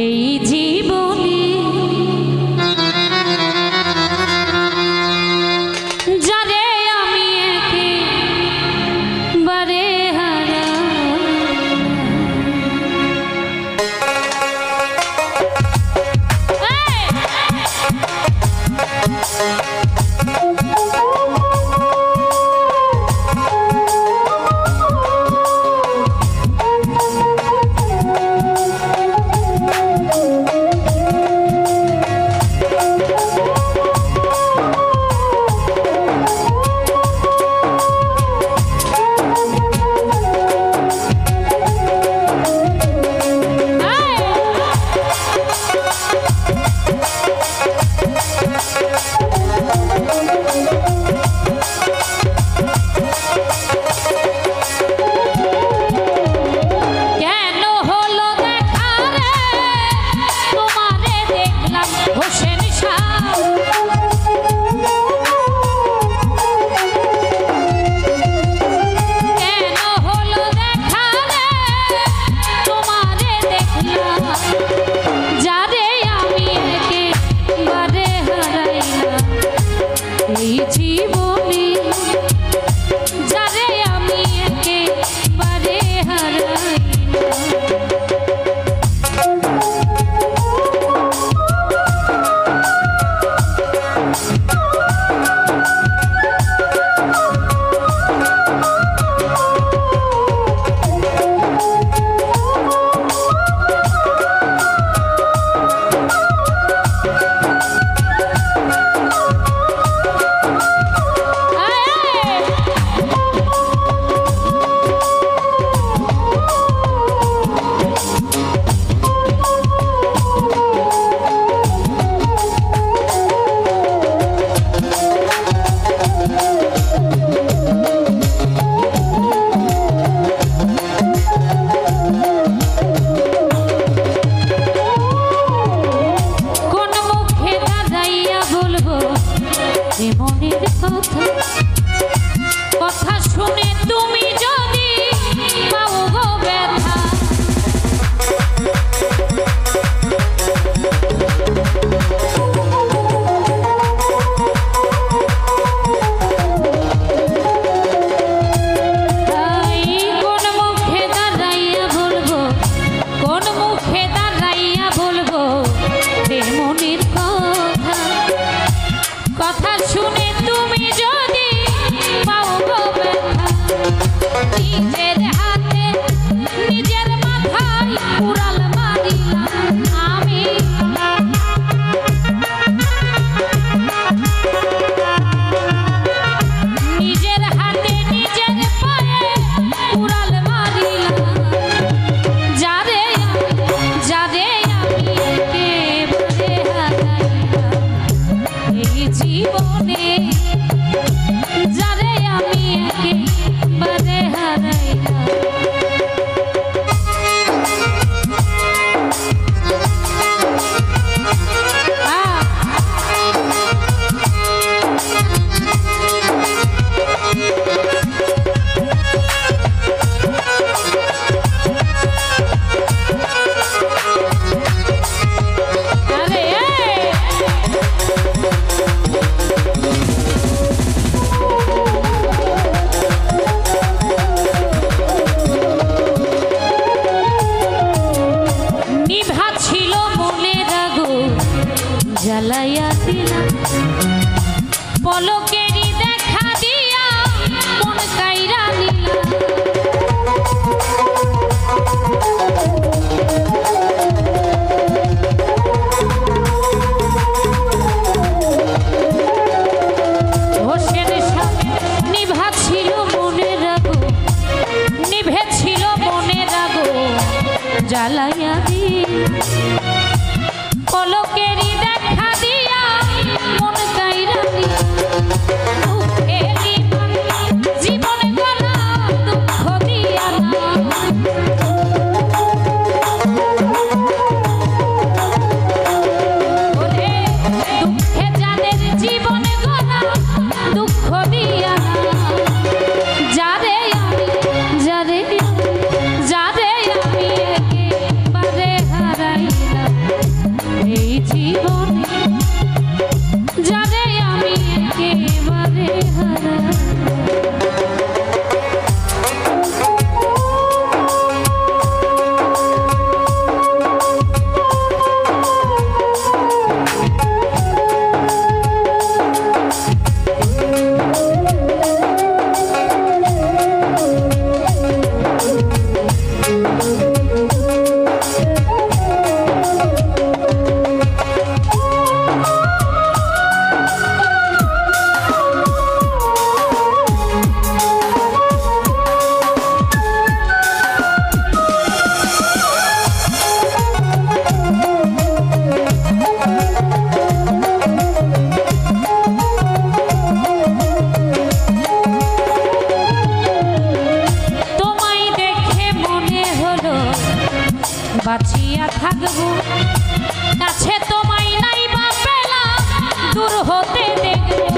এই জীবনে যারে আমি একেবারে হারা কথা শুনে তুমি যদি পাও গো ব্যথা কোন মুখে দাঁড়াইয়া বলবো কোন মুখে দাঁড়াইয়া বলবো মনের কথা কথা শুনে তুমি যদি পাও গো ব্যথা নিজের হাতে নিজের মাথায় উড়াল মারিলাম আমি নিজের হাতে নিজের পায়ে উড়াল মারিলাম যারে আমি একেবারে হারাইলাম এই জীবনে যারে আমি একেবারে হারাইলাম জ্বালাইয়া দিলাম পলকেরই দেখা দিয়া মন কাইরা নিলাম হোসেন নিভা ছিল মনের আগুন নিভে ছিল মনের আগুন জ্বালাইয়া দিলাম পলকেরই দেখা দিয়া মন কাইরা জীবন গলা দুঃখ দিয়া দুঃখে যাদের জীবন গলা দুঃখ দিয়া যারে আমি বাঁচিয়া থাকবো কাছে তোমায় নাই বা পেলাম দূর হতে দেখবো